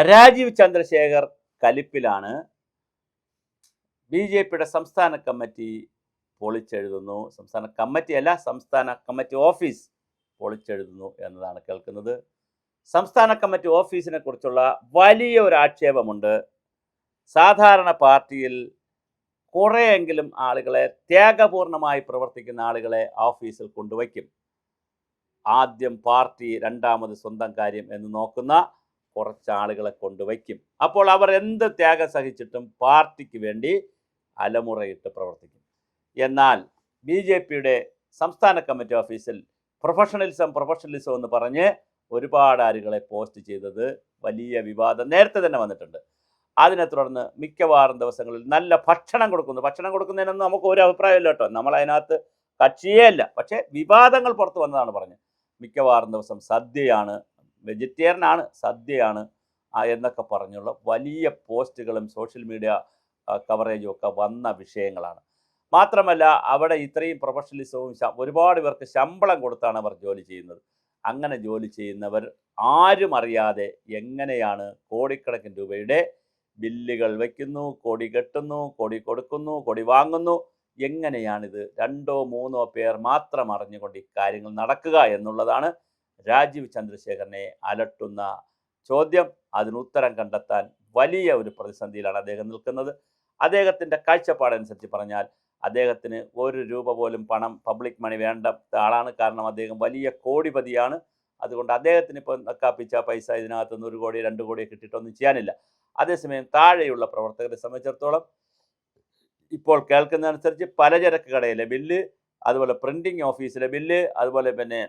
രാജീവ് ചന്ദ്രശേഖർ കലിപ്പിലാണ്. ബി.ജെ.പിയുടെ സംസ്ഥാന കമ്മിറ്റി പൊളിച്ചെഴുതുന്നു. സംസ്ഥാന കമ്മിറ്റിയല്ല, സംസ്ഥാന കമ്മിറ്റി ഓഫീസ് പൊളിച്ചെഴുതുന്നു എന്നതാണ് കേൾക്കുന്നത്. സംസ്ഥാന കമ്മിറ്റി ഓഫീസിനെ കുറിച്ചുള്ള വലിയ ഒരു ആക്ഷേപമുണ്ട്. സാധാരണ പാർട്ടിയിൽ കുറേയെങ്കിലും ആളുകളെ, ത്യാഗപൂർണമായി പ്രവർത്തിക്കുന്ന ആളുകളെ ഓഫീസിൽ കൊണ്ടുവയ്ക്കും. ആദ്യം പാർട്ടി, രണ്ടാമത് സ്വന്തം കാര്യം എന്ന് നോക്കുന്ന കുറച്ച് ആളുകളെ കൊണ്ടുവയ്ക്കും. അപ്പോൾ അവർ എന്ത് ത്യാഗം സഹിച്ചിട്ടും പാർട്ടിക്ക് വേണ്ടി അലമുറയിട്ട് പ്രവർത്തിക്കും. എന്നാൽ ബി.ജെ.പിയുടെ സംസ്ഥാന കമ്മിറ്റി ഓഫീസിൽ പ്രൊഫഷണലിസം എന്ന് പറഞ്ഞ് ഒരുപാട് ആളുകളെ പോസ്റ്റ് ചെയ്തത് വലിയ വിവാദം നേരത്തെ തന്നെ വന്നിട്ടുണ്ട്. അതിനെ തുടർന്ന് മിക്കവാറും ദിവസങ്ങളിൽ നല്ല ഭക്ഷണം കൊടുക്കുന്നതിനൊന്നും നമുക്ക് ഒരു അഭിപ്രായമില്ല കേട്ടോ, നമ്മളതിനകത്ത് കക്ഷിയേ അല്ല. പക്ഷേ വിവാദങ്ങൾ പുറത്ത് വന്നതാണ് പറഞ്ഞത്. മിക്കവാറും ദിവസം സദ്യയാണ്, വെജിറ്റേറിയനാണ്, സദ്യയാണ് എന്നൊക്കെ പറഞ്ഞുള്ള വലിയ പോസ്റ്റുകളും സോഷ്യൽ മീഡിയ കവറേജും ഒക്കെ വന്ന വിഷയങ്ങളാണ്. മാത്രമല്ല അവിടെ ഇത്രയും പ്രൊഫഷണലിസവും ഒരുപാട് പേർക്ക് ശമ്പളം കൊടുത്താണ് അവർ ജോലി ചെയ്യുന്നത്. അങ്ങനെ ജോലി ചെയ്യുന്നവർ ആരും അറിയാതെ എങ്ങനെയാണ് കോടിക്കണക്കിന് രൂപയുടെ ബില്ലുകൾ വയ്ക്കുന്നു, കൊടി കെട്ടുന്നു, കൊടി കൊടുക്കുന്നു, കൊടി വാങ്ങുന്നു, എങ്ങനെയാണിത് രണ്ടോ മൂന്നോ പേർ മാത്രം അറിഞ്ഞുകൊണ്ട് ഇക്കാര്യങ്ങൾ നടക്കുക എന്നുള്ളതാണ് രാജീവ് ചന്ദ്രശേഖരനെ അലട്ടുന്ന ചോദ്യം. അതിനുത്തരം കണ്ടെത്താൻ വലിയ ഒരു പ്രതിസന്ധിയിലാണ് അദ്ദേഹം നിൽക്കുന്നത്. അദ്ദേഹത്തിൻ്റെ കാഴ്ചപ്പാടനുസരിച്ച് പറഞ്ഞാൽ അദ്ദേഹത്തിന് ഒരു രൂപ പോലും പണം, പബ്ലിക് മണി വേണ്ട ആളാണ്. കാരണം അദ്ദേഹം വലിയ കോടിപതിയാണ്. അതുകൊണ്ട് അദ്ദേഹത്തിന് ഇപ്പോൾ നക്കാപ്പിച്ച പൈസ ഇതിനകത്തുനിന്ന് 1 കോടി 2 കോടി കിട്ടിയിട്ടൊന്നും ചെയ്യാനില്ല. അതേസമയം താഴെയുള്ള പ്രവർത്തകരെ സംബന്ധിച്ചിടത്തോളം ഇപ്പോൾ കേൾക്കുന്നതനുസരിച്ച് പലചരക്ക് കടയിലെ ബില്ല്, അതുപോലെ പ്രിൻറ്റിങ് ഓഫീസിലെ ബില്ല്, അതുപോലെ പിന്നെ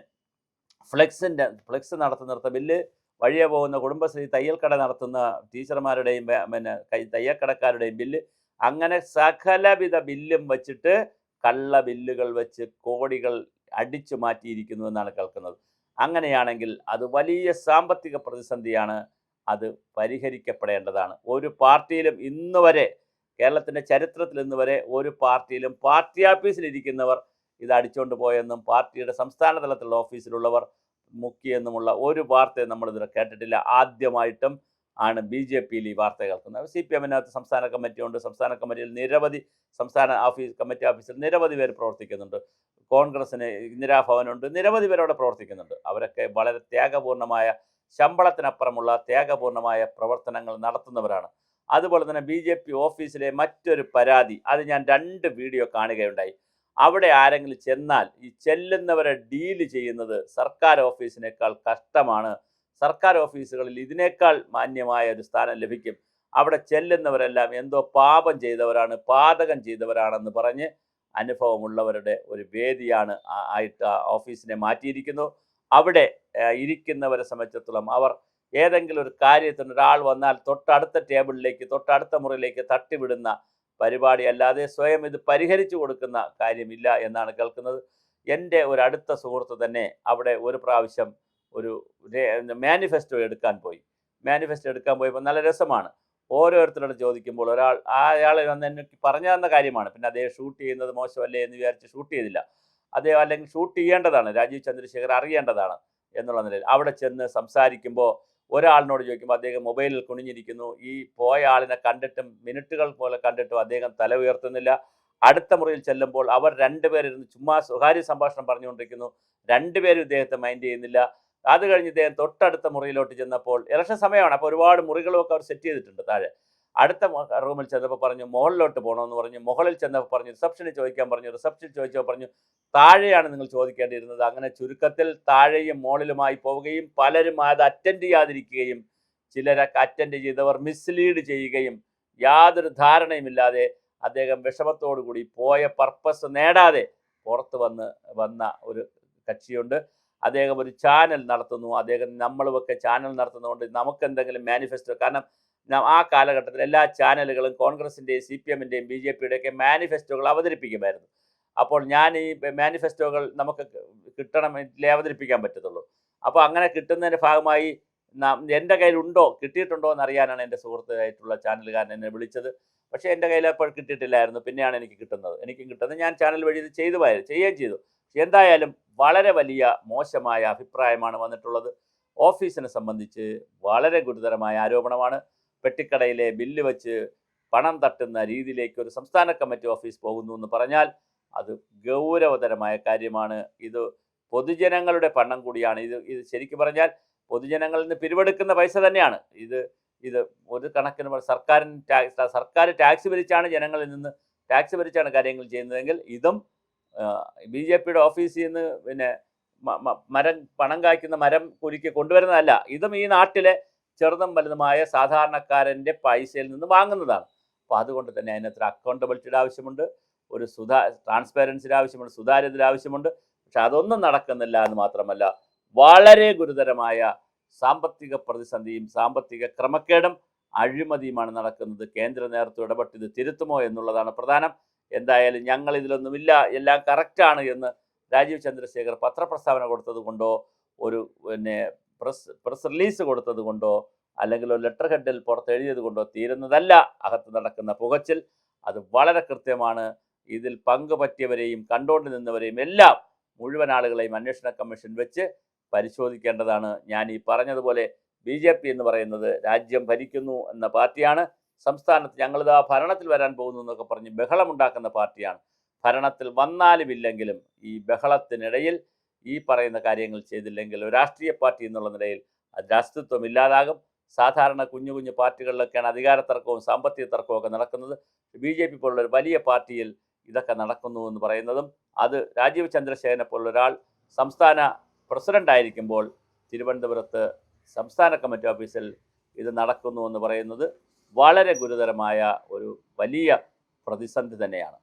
ഫ്ലെക്സ് നടത്തുന്നിടത്ത ബില്ല്, വഴിയെ പോകുന്ന കുടുംബശ്രീ തയ്യൽക്കട നടത്തുന്ന ടീച്ചർമാരുടെയും തയ്യൽക്കടക്കാരുടെയും ബില്ല്, അങ്ങനെ സകലവിധ ബില്ലും വച്ചിട്ട് കള്ള ബില്ലുകൾ വെച്ച് കോടികൾ അടിച്ചു മാറ്റിയിരിക്കുന്നു എന്നാണ് കേൾക്കുന്നത്. അങ്ങനെയാണെങ്കിൽ അത് വലിയ സാമ്പത്തിക പ്രതിസന്ധിയാണ്. അത് പരിഹരിക്കപ്പെടേണ്ടതാണ്. ഒരു പാർട്ടിയിലും ഇന്ന് വരെ, കേരളത്തിൻ്റെ ചരിത്രത്തിൽ ഇന്ന് വരെ ഒരു പാർട്ടിയിലും പാർട്ടി ഓഫീസിലിരിക്കുന്നവർ ഇത് അടിച്ചുകൊണ്ട് പോയെന്നും പാർട്ടിയുടെ സംസ്ഥാന തലത്തിലുള്ള ഓഫീസിലുള്ളവർ മുക്കിയെന്നുമുള്ള ഒരു വാർത്തയും നമ്മളിതുവരെ കേട്ടിട്ടില്ല. ആദ്യമായിട്ടും ആണ് ബി.ജെ.പിയിൽ ഈ വാർത്ത കേൾക്കുന്നത്. CPM-നകത്ത് സംസ്ഥാന കമ്മിറ്റിയുണ്ട്. സംസ്ഥാന കമ്മിറ്റിയിൽ നിരവധി കമ്മിറ്റി ഓഫീസിൽ നിരവധി പേർ പ്രവർത്തിക്കുന്നുണ്ട്. കോൺഗ്രസ്സിന് ഇന്ദിരാഭവനുണ്ട്, നിരവധി പേർ അവിടെ പ്രവർത്തിക്കുന്നുണ്ട്. അവരൊക്കെ വളരെ ത്യാഗപൂർണമായ, ശമ്പളത്തിനപ്പുറമുള്ള ത്യാഗപൂർണമായ പ്രവർത്തനങ്ങൾ നടത്തുന്നവരാണ്. അതുപോലെ തന്നെ ബി.ജെ.പി ഓഫീസിലെ മറ്റൊരു പരാതി, അത് ഞാൻ 2 വീഡിയോ കാണുകയുണ്ടായി. അവിടെ ആരെങ്കിലും ചെന്നാൽ ഈ ചെല്ലുന്നവരെ ഡീല് ചെയ്യുന്നത് സർക്കാർ ഓഫീസിനേക്കാൾ കഷ്ടമാണ്. സർക്കാർ ഓഫീസുകളിൽ ഇതിനേക്കാൾ മാന്യമായ ഒരു സ്ഥാനം ലഭിക്കും. അവിടെ ചെല്ലുന്നവരെല്ലാം എന്തോ പാപം ചെയ്തവരാണ്, പാതകം ചെയ്തവരാണെന്ന് പറഞ്ഞ് അനുഭവമുള്ളവരുടെ ഒരു വേദിയാണ് ആയിട്ട് ഓഫീസിനെ മാറ്റിയിരിക്കുന്നു. അവിടെ ഇരിക്കുന്നവരെ സംബന്ധിച്ചിടത്തോളം അവർ ഏതെങ്കിലും ഒരു കാര്യത്തിന് ഒരാൾ വന്നാൽ തൊട്ടടുത്ത ടേബിളിലേക്ക്, തൊട്ടടുത്ത മുറിയിലേക്ക് തട്ടിവിടുന്ന പരിപാടി അല്ലാതെ സ്വയം ഇത് പരിഹരിച്ചു കൊടുക്കുന്ന കാര്യമില്ല എന്നാണ് കേൾക്കുന്നത്. എൻ്റെ ഒരു അടുത്ത സുഹൃത്ത് തന്നെ അവിടെ ഒരു പ്രാവശ്യം ഒരു മാനിഫെസ്റ്റോ എടുക്കാൻ പോയപ്പോൾ നല്ല രസമാണ്. ഓരോരുത്തരോട് ചോദിക്കുമ്പോൾ അയാൾ വന്ന് എനിക്ക് പറഞ്ഞു തന്ന കാര്യമാണ്. പിന്നെ അദ്ദേഹം ഷൂട്ട് ചെയ്യുന്നത് മോശമല്ലേ എന്ന് വിചാരിച്ച് ഷൂട്ട് ചെയ്തില്ല. അദ്ദേഹം അല്ലെങ്കിൽ ഷൂട്ട് ചെയ്യേണ്ടതാണ്, രാജീവ് ചന്ദ്രശേഖർ അറിയേണ്ടതാണ് എന്നുള്ള നിലയിൽ അവിടെ ചെന്ന് സംസാരിക്കുമ്പോൾ ഒരാളിനോട് ചോദിക്കുമ്പോൾ അദ്ദേഹം മൊബൈലിൽ കുനിഞ്ഞിരിക്കുന്നു. ഈ പോയ ആളിനെ കണ്ടിട്ടും മിനിറ്റുകൾ പോലെ കണ്ടിട്ടും അദ്ദേഹം തല ഉയർത്തുന്നില്ല. അടുത്ത മുറിയിൽ ചെല്ലുമ്പോൾ അവർ 2 പേരിരുന്ന് ചുമ്മാ സ്വകാര്യ സംഭാഷണം പറഞ്ഞുകൊണ്ടിരിക്കുന്നു. 2 പേരും ഇദ്ദേഹത്തെ മൈൻഡ് ചെയ്യുന്നില്ല. അത് കഴിഞ്ഞ് ഇദ്ദേഹം തൊട്ടടുത്ത മുറിയിലോട്ട് ചെന്നപ്പോൾ ഇലക്ഷൻ സമയമാണ്, അപ്പോൾ ഒരുപാട് മുറികളുമൊക്കെ അവർ സെറ്റ് ചെയ്തിട്ടുണ്ട് താഴെ. അടുത്ത റൂമിൽ ചെന്നപ്പോൾ പറഞ്ഞു മുകളിലോട്ട് പോകണമെന്ന് പറഞ്ഞു. മുകളിൽ ചെന്നപ്പോൾ പറഞ്ഞു റിസപ്ഷനിൽ ചോദിക്കാൻ പറഞ്ഞു. റിസപ്ഷനിൽ ചോദിച്ചപ്പോൾ പറഞ്ഞു താഴെയാണ് നിങ്ങൾ ചോദിക്കേണ്ടിയിരുന്നത്. അങ്ങനെ ചുരുക്കത്തിൽ താഴെയും മുകളിലുമായി പോവുകയും പലരും അത് അറ്റൻഡ് ചെയ്യാതിരിക്കുകയും ചിലരൊക്കെ അറ്റൻഡ് ചെയ്തവർ മിസ്ലീഡ് ചെയ്യുകയും യാതൊരു ധാരണയുമില്ലാതെ അദ്ദേഹം വിഷമത്തോടുകൂടി പോയ പർപ്പസ് നേടാതെ പുറത്ത് വന്ന ഒരു കക്ഷിയുണ്ട്. അദ്ദേഹം ഒരു ചാനൽ നടത്തുന്നു. നമ്മളുമൊക്കെ ചാനൽ നടത്തുന്നതുകൊണ്ട് നമുക്കെന്തെങ്കിലും മാനിഫെസ്റ്റോ, കാരണം ആ കാലഘട്ടത്തിൽ എല്ലാ ചാനലുകളും കോൺഗ്രസിൻ്റെയും CPM-ൻ്റെയും ബി.ജെ.പിയുടെയൊക്കെ മാനിഫെസ്റ്റോകൾ അവതരിപ്പിക്കുമായിരുന്നു. അപ്പോൾ ഞാൻ ഈ മാനിഫെസ്റ്റോകൾ നമുക്ക് കിട്ടണമെങ്കിലേ അവതരിപ്പിക്കാൻ പറ്റത്തുള്ളൂ. അപ്പോൾ അങ്ങനെ കിട്ടുന്നതിൻ്റെ ഭാഗമായി എൻ്റെ കയ്യിലുണ്ടോ, കിട്ടിയിട്ടുണ്ടോ എന്നറിയാനാണ് എൻ്റെ സുഹൃത്തായിട്ടുള്ള ചാനലുകാരൻ എന്നെ വിളിച്ചത്. പക്ഷേ എൻ്റെ കയ്യിൽ അപ്പോൾ കിട്ടിയിട്ടില്ലായിരുന്നു. പിന്നെയാണ് എനിക്കും കിട്ടുന്നത്. ഞാൻ ചാനൽ വഴി ഇത് ചെയ്യുകയും ചെയ്തു. എന്തായാലും വളരെ വലിയ മോശമായ അഭിപ്രായമാണ് വന്നിട്ടുള്ളത്. ഓഫീസിനെ സംബന്ധിച്ച് വളരെ ഗുരുതരമായ ആരോപണമാണ്. പെട്ടിക്കടയിലെ ബില്ല് വെച്ച് പണം തട്ടുന്ന രീതിയിലേക്ക് ഒരു സംസ്ഥാന കമ്മിറ്റി ഓഫീസ് പോകുന്നു എന്ന് പറഞ്ഞാൽ അത് ഗൗരവതരമായ കാര്യമാണ്. ഇത് പൊതുജനങ്ങളുടെ പണം കൂടിയാണ്. ഇത് ശരിക്കും പറഞ്ഞാൽ പൊതുജനങ്ങളിൽ നിന്ന് പിരിവെടുക്കുന്ന പൈസ തന്നെയാണ്. ഇത് ഇത് ഒരു കണക്കിന് സർക്കാർ ടാക്സ് പിരിച്ചാണ് ജനങ്ങളിൽ നിന്ന് ടാക്സ് പിരിച്ചാണ് കാര്യങ്ങൾ ചെയ്യുന്നതെങ്കിൽ ഇതും BJPയുടെ ഓഫീസിൽ നിന്ന് പിന്നെ പണം കായ്ക്കുന്ന മരം കുലുക്കി കൊണ്ടുവരുന്നതല്ല. ഇതും ഈ നാട്ടിലെ ചെറുതും വലുതുമായ സാധാരണക്കാരൻ്റെ പൈസയിൽ നിന്ന് വാങ്ങുന്നതാണ്. അപ്പോൾ അതുകൊണ്ട് തന്നെ അതിനകത്ത് അക്കൗണ്ടബിലിറ്റിയുടെ ആവശ്യമുണ്ട്, ഒരു ട്രാൻസ്പാരൻസിയുടെ ആവശ്യമുണ്ട്, സുതാര്യതയുടെ ആവശ്യമുണ്ട്. പക്ഷെ അതൊന്നും നടക്കുന്നില്ല എന്ന് മാത്രമല്ല, വളരെ ഗുരുതരമായ സാമ്പത്തിക പ്രതിസന്ധിയും സാമ്പത്തിക ക്രമക്കേടും അഴിമതിയുമാണ് നടക്കുന്നത്. കേന്ദ്ര നേതൃത്വം ഇടപെട്ട് ഇത് തിരുത്തുമോ എന്നുള്ളതാണ് പ്രധാനം. എന്തായാലും ഞങ്ങൾ ഇതിലൊന്നുമില്ല, എല്ലാം കറക്റ്റാണ് എന്ന് രാജീവ് ചന്ദ്രശേഖർ പത്രപ്രസ്താവന കൊടുത്തത് കൊണ്ടോ ഒരു പ്രസ് റിലീസ് കൊടുത്തത് കൊണ്ടോ അല്ലെങ്കിൽ ഒരു ലെറ്റർ ഹെഡിൽ പുറത്ത് എഴുതിയത് കൊണ്ടോ തീരുന്നതല്ല അകത്ത് നടക്കുന്ന പുകച്ചിൽ. അത് വളരെ കൃത്യമാണ്. ഇതിൽ പങ്കുപറ്റിയവരെയും കണ്ടുകൊണ്ട് നിന്നവരെയും എല്ലാം മുഴുവൻ ആളുകളെയും അന്വേഷണ കമ്മീഷൻ വെച്ച് പരിശോധിക്കേണ്ടതാണ്. ഞാൻ ഈ പറഞ്ഞതുപോലെ BJP എന്ന് പറയുന്നത് രാജ്യം ഭരിക്കുന്നു എന്ന പാർട്ടിയാണ്. സംസ്ഥാനത്ത് ഞങ്ങളിതാ ഭരണത്തിൽ വരാൻ പോകുന്നു എന്നൊക്കെ പറഞ്ഞ് ബഹളമുണ്ടാക്കുന്ന പാർട്ടിയാണ്. ഭരണത്തിൽ വന്നാലും ഇല്ലെങ്കിലും ഈ ബഹളത്തിനിടയിൽ ഈ പറയുന്ന കാര്യങ്ങൾ ചെയ്തില്ലെങ്കിൽ ഒരു രാഷ്ട്രീയ പാർട്ടി എന്നുള്ള നിലയിൽ അതിൻ്റെ അസ്തിത്വം ഇല്ലാതാകും. സാധാരണ കുഞ്ഞു കുഞ്ഞു പാർട്ടികളിലൊക്കെയാണ് അധികാര തർക്കവും സാമ്പത്തിക തർക്കവും ഒക്കെ നടക്കുന്നത്. BJP പോലുള്ള ഒരു വലിയ പാർട്ടിയിൽ ഇതൊക്കെ നടക്കുന്നു എന്ന് പറയുന്നതും അത് രാജീവ് ചന്ദ്രശേഖരനെ പോലുള്ള ഒരാൾ സംസ്ഥാന പ്രസിഡന്റ് ആയിരിക്കുമ്പോൾ തിരുവനന്തപുരത്ത് സംസ്ഥാന കമ്മിറ്റി ഓഫീസിൽ ഇത് നടക്കുന്നു എന്ന് പറയുന്നത് വളരെ ഗുരുതരമായ ഒരു വലിയ പ്രതിസന്ധി തന്നെയാണ്.